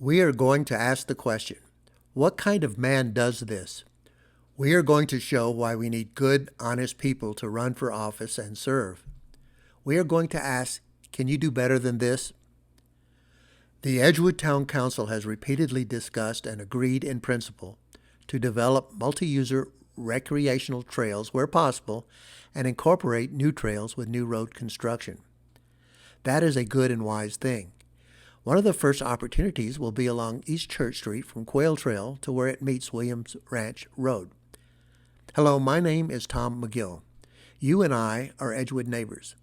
We are going to ask the question, what kind of man does this? We are going to show why we need good, honest people to run for office and serve. We are going to ask, can you do better than this? The Edgewood Town Council has repeatedly discussed and agreed in principle to develop multi-user recreational trails where possible and incorporate new trails with new road construction. That is a good and wise thing. One of the first opportunities will be along East Church Street from Quail Trail to where it meets Williams Ranch Road. Hello, my name is Tom McGill. You and I are Edgewood neighbors.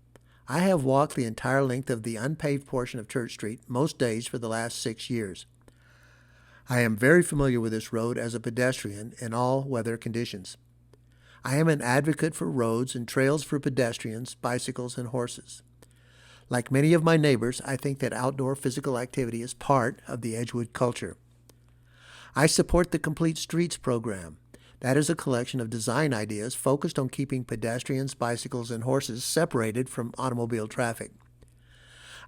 I have walked the entire length of the unpaved portion of Church Street most days for the last 6 years. I am very familiar with this road as a pedestrian in all weather conditions. I am an advocate for roads and trails for pedestrians, bicycles, and horses. Like many of my neighbors, I think that outdoor physical activity is part of the Edgewood culture. I support the Complete Streets program. That is a collection of design ideas focused on keeping pedestrians, bicycles, and horses separated from automobile traffic.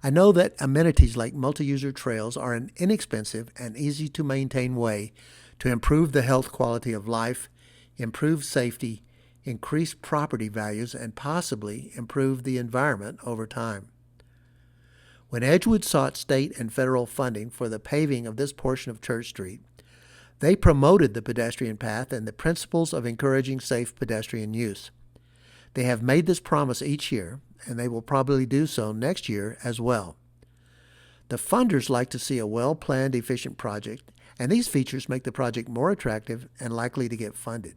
I know that amenities like multi-user trails are an inexpensive and easy-to-maintain way to improve the health quality of life, improve safety, increase property values, and possibly improve the environment over time. When Edgewood sought state and federal funding for the paving of this portion of Church Street, they promoted the pedestrian path and the principles of encouraging safe pedestrian use. They have made this promise each year, and they will probably do so next year as well. The funders like to see a well-planned, efficient project, and these features make the project more attractive and likely to get funded.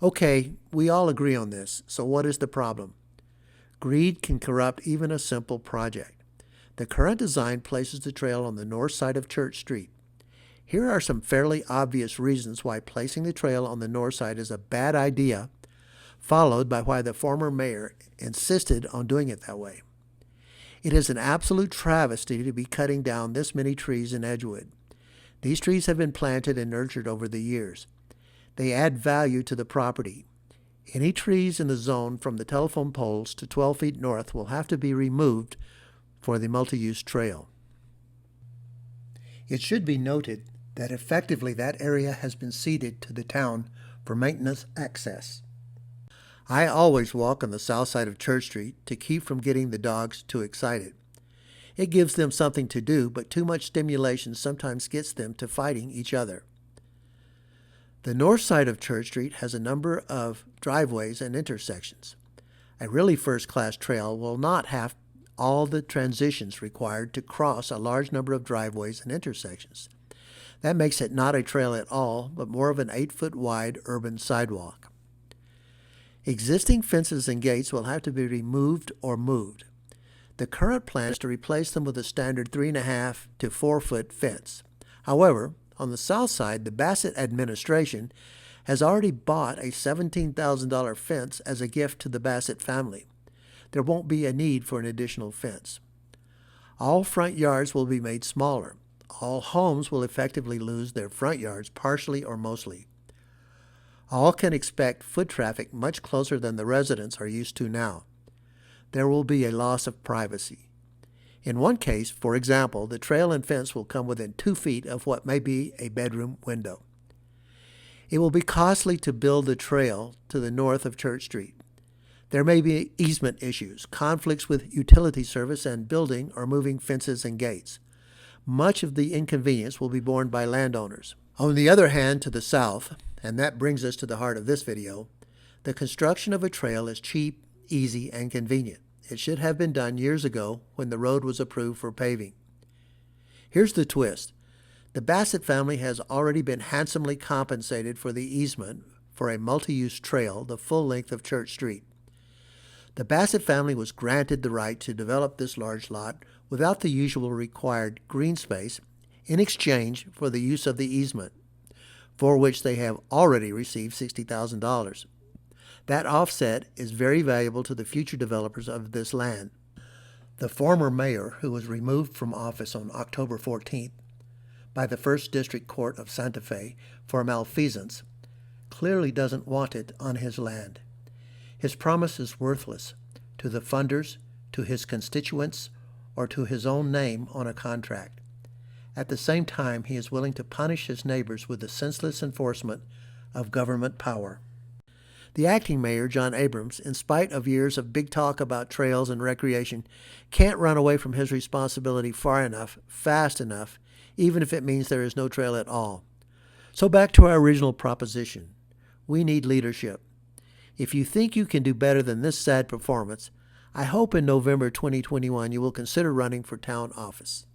Okay, we all agree on this, so what is the problem? Greed can corrupt even a simple project. The current design places the trail on the north side of Church Street. Here are some fairly obvious reasons why placing the trail on the north side is a bad idea, followed by why the former mayor insisted on doing it that way. It is an absolute travesty to be cutting down this many trees in Edgewood. These trees have been planted and nurtured over the years. They add value to the property. Any trees in the zone from the telephone poles to 12 feet north will have to be removed for the multi-use trail. It should be noted that effectively that area has been ceded to the town for maintenance access. I always walk on the south side of Church Street to keep from getting the dogs too excited. It gives them something to do, but too much stimulation sometimes gets them to fighting each other. The north side of Church Street has a number of driveways and intersections. A really first-class trail will not have all the transitions required to cross a large number of driveways and intersections. That makes it not a trail at all, but more of an 8-foot-wide urban sidewalk. Existing fences and gates will have to be removed or moved. The current plan is to replace them with a standard 3.5 to 4-foot fence. However, on the south side, the Bassett administration has already bought a $17,000 fence as a gift to the Bassett family. There won't be a need for an additional fence. All front yards will be made smaller. All homes will effectively lose their front yards partially or mostly. All can expect foot traffic much closer than the residents are used to now. There will be a loss of privacy. In one case, for example, the trail and fence will come within 2 feet of what may be a bedroom window. It will be costly to build the trail to the north of Church Street. There may be easement issues, conflicts with utility service, and building or moving fences and gates. Much of the inconvenience will be borne by landowners. On the other hand, to the south, and that brings us to the heart of this video, the construction of a trail is cheap, easy, and convenient. It should have been done years ago when the road was approved for paving. Here's the twist. The Bassett family has already been handsomely compensated for the easement for a multi-use trail the full length of Church Street. The Bassett family was granted the right to develop this large lot without the usual required green space in exchange for the use of the easement, for which they have already received $60,000. That offset is very valuable to the future developers of this land. The former mayor, who was removed from office on October 14th by the First District Court of Santa Fe for malfeasance, clearly doesn't want it on his land. His promise is worthless to the funders, to his constituents, or to his own name on a contract. At the same time, he is willing to punish his neighbors with the senseless enforcement of government power. The acting mayor, John Abrams, in spite of years of big talk about trails and recreation, can't run away from his responsibility far enough, fast enough, even if it means there is no trail at all. So back to our original proposition. We need leadership. If you think you can do better than this sad performance, I hope in November 2021 you will consider running for town office.